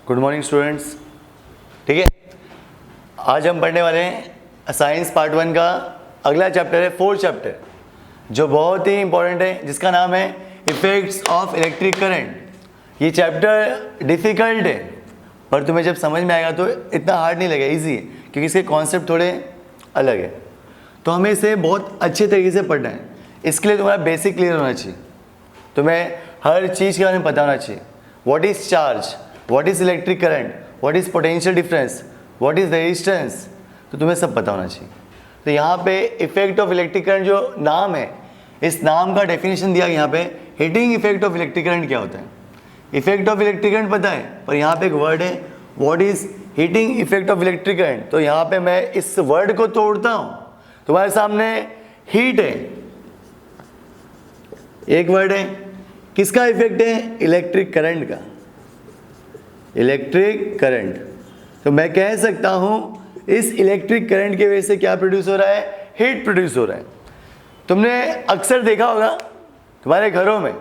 Good morning students. ठीक है, आज हम पढ़ने वाले हैं साइंस पार्ट 1 का अगला चैप्टर है, 4th चैप्टर, जो बहुत ही इंपॉर्टेंट है, जिसका नाम है इफेक्ट्स ऑफ इलेक्ट्रिक करंट। ये चैप्टर डिफ़िकल्ट है, पर तुम्हें जब समझ में आएगा तो इतना हार्ड नहीं लगेगा, ईजी है, क्योंकि इसके कॉन्सेप्ट थोड़े अलग है। तो हमें इसे बहुत अच्छे तरीके से पढ़ना है। इसके लिए तुम्हारा बेसिक क्लियर होना चाहिए, तुम्हें हर चीज़ के बारे में पता होना चाहिए। What is charge, what is electric current, what is potential difference, what is resistance, तो तुम्हें सब पता होना चाहिए। तो यहाँ पे इफेक्ट ऑफ इलेक्ट्रिक करंट जो नाम है, इस नाम का डेफिनेशन दिया यहाँ पे, heating effect of electric current क्या होता है। इफेक्ट ऑफ इलेक्ट्रिक करंट पता है, पर यहाँ पे एक वर्ड है, what is heating effect of electric current. तो यहाँ पे मैं इस वर्ड को तोड़ता हूँ, तुम्हारे सामने हीट है, एक वर्ड है, किसका इफेक्ट है, इलेक्ट्रिक करंट का, इलेक्ट्रिक करंट। तो मैं कह सकता हूं इस इलेक्ट्रिक करंट की वजह से क्या प्रोड्यूस हो रहा है, हीट प्रोड्यूस हो रहा है। तुमने अक्सर देखा होगा तुम्हारे घरों में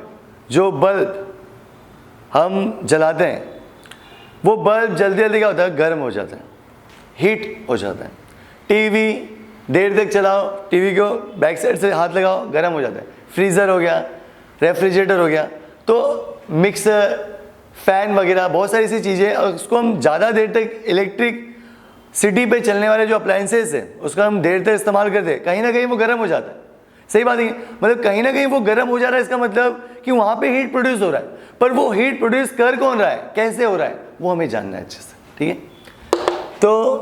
जो बल्ब हम जलाते हैं, वो बल्ब जल्दी जल्दी क्या होता है, गर्म हो जाता है, हीट हो जाता है। टीवी देर तक चलाओ, टीवी को बैक साइड से हाथ लगाओ, गर्म हो जाता है। फ्रीज़र हो गया, रेफ्रिजरेटर हो गया, तो मिक्सर, फ़ैन वगैरह बहुत सारी ऐसी चीज़ें, और उसको हम ज़्यादा देर तक इलेक्ट्रिक सिटी पे चलने वाले जो अप्लायंसेस है, उसका हम देर तक इस्तेमाल करते हैं, कहीं ना कहीं वो गर्म हो जाता है। सही बात है, मतलब कहीं ना कहीं वो गर्म हो जा रहा है, इसका मतलब कि वहाँ पे हीट प्रोड्यूस हो रहा है। पर वो हीट प्रोड्यूस कर कौन रहा है, कैसे हो रहा है, वो हमें जानना है अच्छे से। ठीक है, तो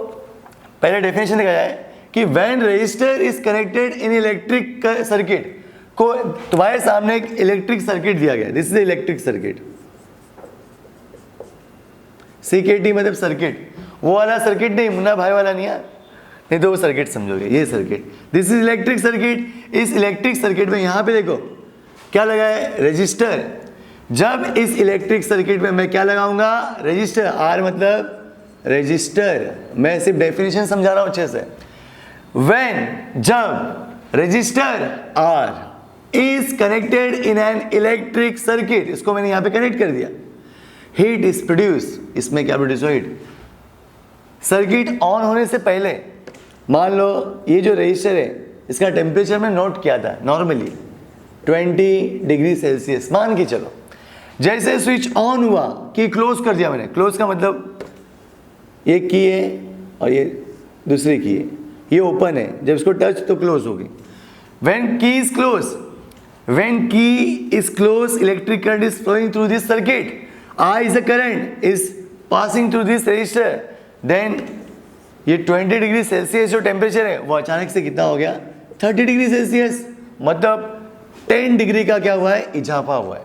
पहले डेफिनेशन देखा जाए कि when resistor is connected in electric circuit, को तुम्हारे सामने एक इलेक्ट्रिक सर्किट दिया गया, this is electric circuit, CKT मतलब सर्किट, वो वाला सर्किट नहीं, मुन्ना भाई वाला नहीं यार, नहीं तो वो सर्किट समझोगे, ये circuit, this is electric circuit. इस इलेक्ट्रिक सर्किट में यहाँ पे देखो क्या लगा है, रजिस्टर। जब इस इलेक्ट्रिक सर्किट में मैं क्या लगाऊंगा, रजिस्टर, R मतलब रजिस्टर। मैं सिर्फ डेफिनेशन समझा रहा हूँ अच्छे से। व्हेन, जब register R is connected in an electric circuit, इसको मैंने यहाँ पे कनेक्ट कर दिया, हीट इज प्रोड्यूस, इसमें क्या प्रोड्यूस हो, हीट। सर्किट ऑन होने से पहले मान लो ये जो रजिस्टर है, इसका टेम्परेचर मैं नोट किया था नॉर्मली 20 डिग्री सेल्सियस मान के चलो। जैसे स्विच ऑन हुआ कि क्लोज कर दिया मैंने, क्लोज का मतलब ये की है और ये दूसरी की है, ये ओपन है, जब इसको टच तो क्लोज होगी। व्हेन की is close, when key is closed, electric current is flowing through this circuit, I is the current is passing through this resistor, then ये 20 डिग्री सेल्सियस जो टेम्परेचर है वो अचानक से कितना हो गया, 30 डिग्री सेल्सियस, मतलब 10 डिग्री का क्या हुआ है, इजाफा हुआ है।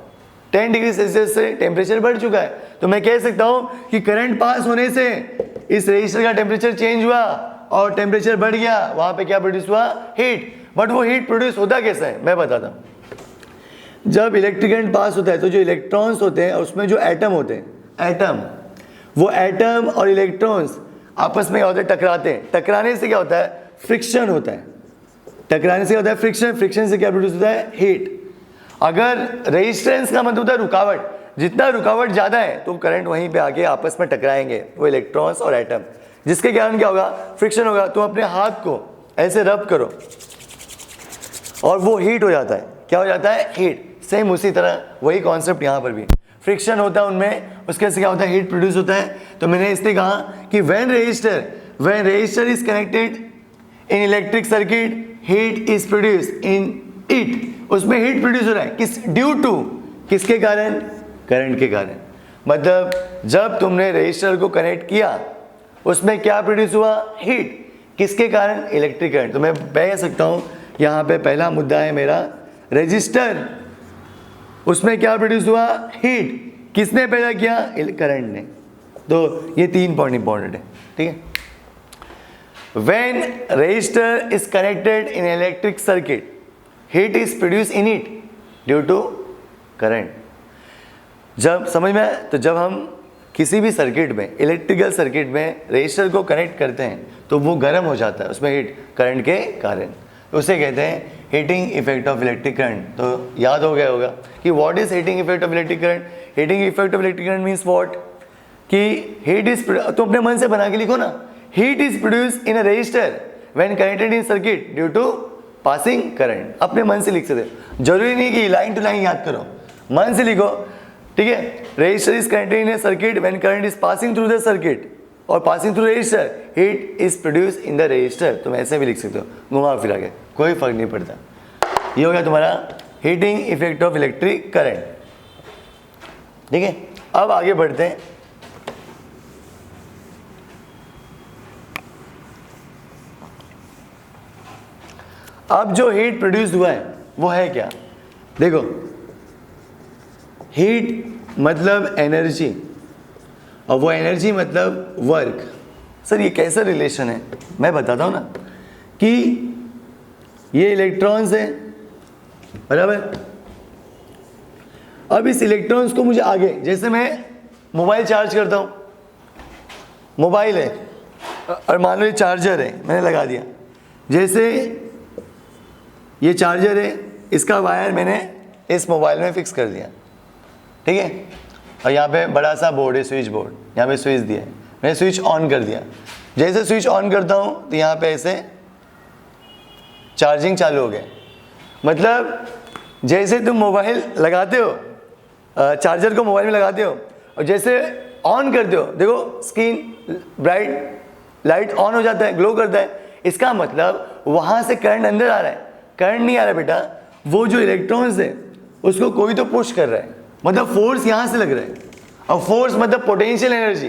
10 डिग्री सेल्सियस से टेम्परेचर बढ़ चुका है। तो मैं कह सकता हूँ कि करंट पास होने से इस रजिस्टर का टेम्परेचर चेंज हुआ और टेम्परेचर बढ़ गया, वहाँ पे क्या प्रोड्यूस हुआ, हीट। बट वो हीट प्रोड्यूस होता कैसा है मैं बताता हूँ। जब इलेक्ट्रिक करंट पास होता है तो जो इलेक्ट्रॉन्स होते हैं उसमें जो एटम होते हैं, एटम, वो एटम और इलेक्ट्रॉन्स आपस में क्या होता है, टकराते हैं। टकराने से क्या होता है, फ्रिक्शन होता है। टकराने से क्या होता है, फ्रिक्शन। फ्रिक्शन से क्या प्रोड्यूस होता है, हीट। अगर रेजिस्टेंस का मतलब होता है रुकावट, जितना रुकावट ज़्यादा है तो करंट वहीं पे आके आपस में टकराएंगे वो इलेक्ट्रॉन्स और एटम, जिसके कारण क्या होगा, फ्रिक्शन होगा। तुम अपने हाथ को ऐसे रब करो और वो हीट हो जाता है, क्या हो जाता है, हीट। सेम उसी तरह वही कॉन्सेप्ट यहाँ पर भी, फ्रिक्शन होता है उनमें, उसके से क्या होता है, हीट प्रोड्यूस होता है। तो मैंने इसलिए कहा कि when resistor is connected in electric circuit, heat is produce in it, उसमें हीट प्रोड्यूस हो रहा है, किस, ड्यू टू, किसके कारण, करंट के कारण। मतलब जब तुमने रजिस्टर को कनेक्ट किया उसमें क्या प्रोड्यूस हुआ, हीट, किसके कारण, इलेक्ट्रिक करंट। तो मैं कह सकता हूँ यहाँ पे पहला मुद्दा है मेरा, रजिस्टर, उसमें क्या प्रोड्यूस हुआ, हीट, किसने पैदा किया, करंट ने। तो ये 3 पॉइंट इंपॉर्टेंट है। ठीक है, when resistor is connected in electric circuit, heat is produce in it due to current. जब समझ में आए, तो जब हम किसी भी सर्किट में, इलेक्ट्रिकल सर्किट में रजिस्टर को कनेक्ट करते हैं तो वो गर्म हो जाता है, उसमें हीट, करंट के कारण। उसे कहते हैं heating effect of electric current. तो याद हो गया होगा कि what is heating effect of electric current. Heating effect of electric current means what, कि हीट इज, तो अपने मन से बना के लिखो ना, heat is produce in a resistor when connected in circuit due to passing current. अपने मन से लिख सकते हो, जरूरी नहीं कि लाइन टू लाइन याद करो, मन से लिखो, ठीक है। Resistor is connected in a circuit when current is passing through the circuit और passing through resistor, heat is produce in the resistor. तुम ऐसे भी लिख सकते हो घुमा फिरा के, कोई फर्क नहीं पड़ता। ये हो गया तुम्हारा heating effect of electric current, ठीक है। अब आगे बढ़ते हैं। अब जो हीट प्रोड्यूस हुआ है वो है क्या, देखो, हीट मतलब एनर्जी और वो एनर्जी मतलब वर्क। सर ये कैसा रिलेशन है, मैं बताता हूँ ना, कि ये इलेक्ट्रॉन्स है, बराबर। अब इस इलेक्ट्रॉन्स को मुझे आगे, जैसे मैं मोबाइल चार्ज करता हूँ, मोबाइल है और मान लो ये चार्जर है, मैंने लगा दिया, जैसे ये चार्जर है, इसका वायर मैंने इस मोबाइल में फिक्स कर दिया, ठीक है। और यहाँ पे बड़ा सा बोर्ड है, स्विच बोर्ड, यहाँ पे स्विच दिया है, मैंने स्विच ऑन कर दिया। जैसे स्विच ऑन करता हूँ तो यहाँ पे ऐसे चार्जिंग चालू हो गया। मतलब जैसे तुम मोबाइल लगाते हो, चार्जर को मोबाइल में लगाते हो और जैसे ऑन करते हो, देखो स्क्रीन ब्राइट लाइट ऑन हो जाता है, ग्लो करता है। इसका मतलब वहाँ से करंट अंदर आ रहा है। करंट नहीं आ रहा बेटा, वो जो इलेक्ट्रॉन्स है उसको कोई तो पुश कर रहा है, मतलब फोर्स यहाँ से लग रहा है। और फोर्स मतलब पोटेंशियल एनर्जी,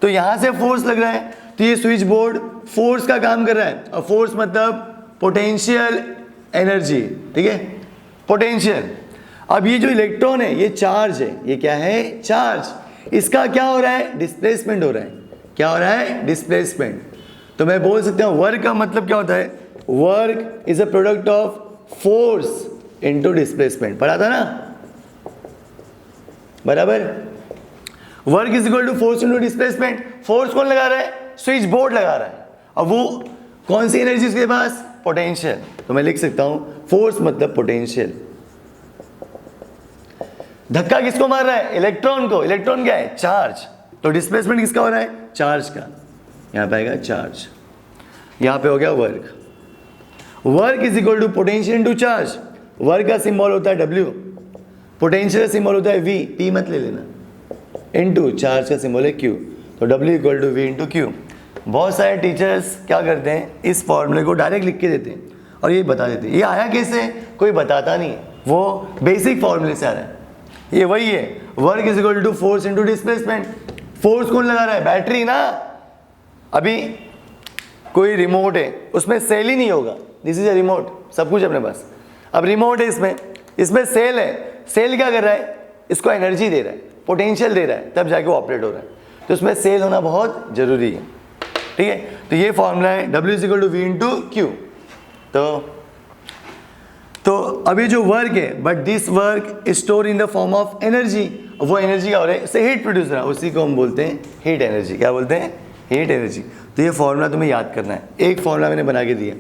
तो यहाँ से फोर्स लग रहा है, तो ये स्विच बोर्ड फोर्स का काम कर रहा है। और फोर्स मतलब पोटेंशियल एनर्जी, ठीक है, पोटेंशियल। अब ये जो इलेक्ट्रॉन है ये चार्ज है, ये क्या है, चार्ज। इसका क्या हो रहा है, डिस्प्लेसमेंट हो रहा है। क्या हो रहा है, डिस्प्लेसमेंट। तो मैं बोल सकता हूँ वर्क का मतलब क्या होता है, work is a product of force into displacement. पढ़ा था ना, बराबर। Work is equal to force into displacement. Force कौन लगा रहा है, स्विच बोर्ड लगा रहा है, और वो कौन सी एनर्जी उसके पास, पोटेंशियल। तो मैं लिख सकता हूं फोर्स मतलब पोटेंशियल। धक्का किसको मार रहा है, इलेक्ट्रॉन को। इलेक्ट्रॉन क्या है, चार्ज। तो डिस्प्लेसमेंट किसका हो रहा है, चार्ज का। यहां पे आएगा चार्ज, यहां पे हो गया work. Work is equal to potential into charge. Work का सिंबल होता है W, पोटेंशियल का सिंबल होता है V, P मत ले लेना, इनटू चार्ज का सिंबल है Q। तो W equal to V into Q। बहुत सारे टीचर्स क्या करते हैं, इस फॉर्मूले को डायरेक्ट लिख के देते हैं और ये बता देते हैं। ये आया कैसे, कोई बताता नहीं, वो बेसिक फॉर्मूले से आ रहा है। ये वही है, work is equal to force into displacement. Force कौन लगा रहा है, बैटरी ना। अभी कोई रिमोट है, उसमें सेल ही नहीं होगा, दिस इज अ रिमोट, सब कुछ अपने पास। अब रिमोट है, इसमें सेल है। सेल क्या कर रहा है, इसको एनर्जी दे रहा है, पोटेंशियल दे रहा है, तब जाके वो ऑपरेट हो रहा है। तो उसमें सेल होना बहुत जरूरी है, ठीक है। तो ये फॉर्मूला है W is equal to V into Q। तो अभी जो वर्क है, but this work is store in the form of energy. वो एनर्जी क्या हो रहा है, उससे हीट प्रोड्यूस हो रहा है, उसी को हम बोलते हैं हीट एनर्जी। क्या बोलते हैं, हीट एनर्जी। तो ये फॉर्मूला तुम्हें याद करना है, एक फॉर्मूला मैंने बना के दिया,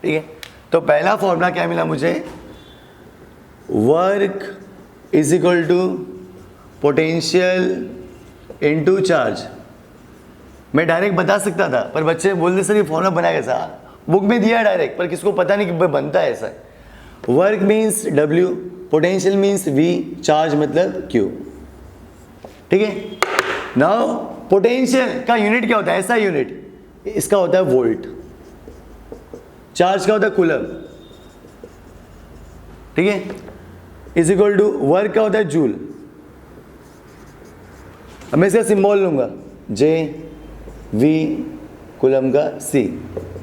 ठीक है। तो पहला फॉर्मूला क्या मिला मुझे, work is equal to potential into charge. मैं डायरेक्ट बता सकता था, पर बच्चे बोलते सर ये फॉर्मूला बना कैसा, बुक में दिया डायरेक्ट, पर किसको पता नहीं कि बनता है ऐसा। Work means W, potential means V, charge मतलब Q, ठीक है। नाउ पोटेंशियल का यूनिट क्या होता है, ऐसा यूनिट, इसका होता है वोल्ट। चार्ज का होता है कूलम, ठीक है। इज इक्वल टू वर्क का होता है जूल। अब मैं इसका सिंबल लूंगा J, V, कूलम का C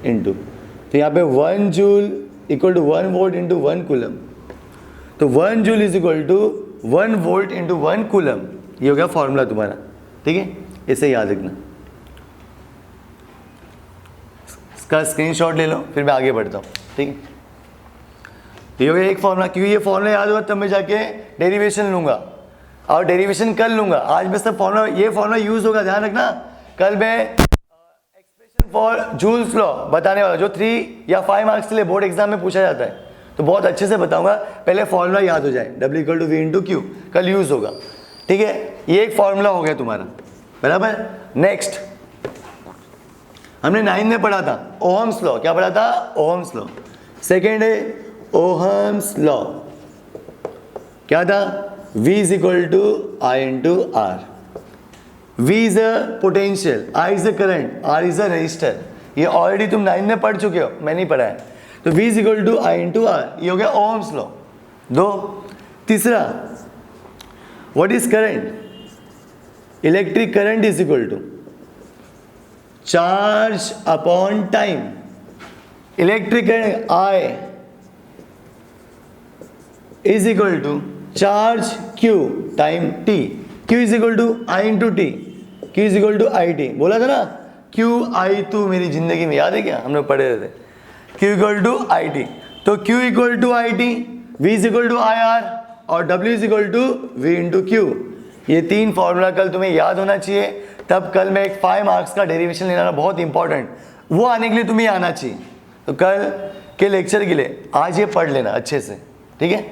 इंटू, तो यहाँ पे 1 joule equal to 1 volt into 1 coulomb. तो 1 joule is equal to 1 volt into 1 coulomb. ये हो गया फॉर्मूला तुम्हारा, ठीक है। इसे याद रखना, इसका स्क्रीनशॉट ले लो, फिर मैं आगे बढ़ता हूँ, ठीक है। ये हो गया एक फॉर्मूला, क्योंकि ये फॉर्मूला याद होगा तब मैं जाके डेरिवेशन लूंगा और डेरिवेशन कर लूंगा। आज बस सब फॉर्मूला, ये फॉर्मूला यूज होगा, ध्यान रखना। कल मैं एक्सप्रेशन फॉर जूल्स लॉ बताने वाला, जो 3 या 5 मार्क्स के लिए बोर्ड एग्जाम में पूछा जाता है। तो बहुत अच्छे से बताऊंगा, पहले फॉर्मूला याद हो जाए, W equal to V into Q, कल यूज होगा, ठीक है। ये एक फॉर्मूला हो गया तुम्हारा, बराबर। नेक्स्ट हमने 9 में पढ़ा था ओहम्स लॉ, क्या पढ़ा था? Ohm's law. सेकेंड है ओहम्स लॉ, क्या था? V is equal to I into R. V is a potential, I is a current, R is a resistor. ये ऑलरेडी तुम 9 में पढ़ चुके हो, मैं नहीं पढ़ा है। तो V is equal to I into R, ये हो गया ओहम्स लॉ। दो, तीसरा what is current? Electric current is equal to charge upon time. Electric current I is equal to charge Q time T। Q is equal to I into T, Q is equal to I T. बोला था ना Q I to, मेरी जिंदगी में याद है क्या, हम लोग पढ़े रहते। Q equal to I T, तो Q equal to I T, V is equal to I R और W is equal to V into Q. ये 3 फॉर्मूला कल तुम्हें याद होना चाहिए, तब कल मैं एक 5 मार्क्स का डेरिवेशन लेना बहुत इंपॉर्टेंट, वो आने के लिए तुम्हें आना चाहिए। तो कल के लेक्चर के लिए आज ये पढ़ लेना अच्छे से, ठीक है।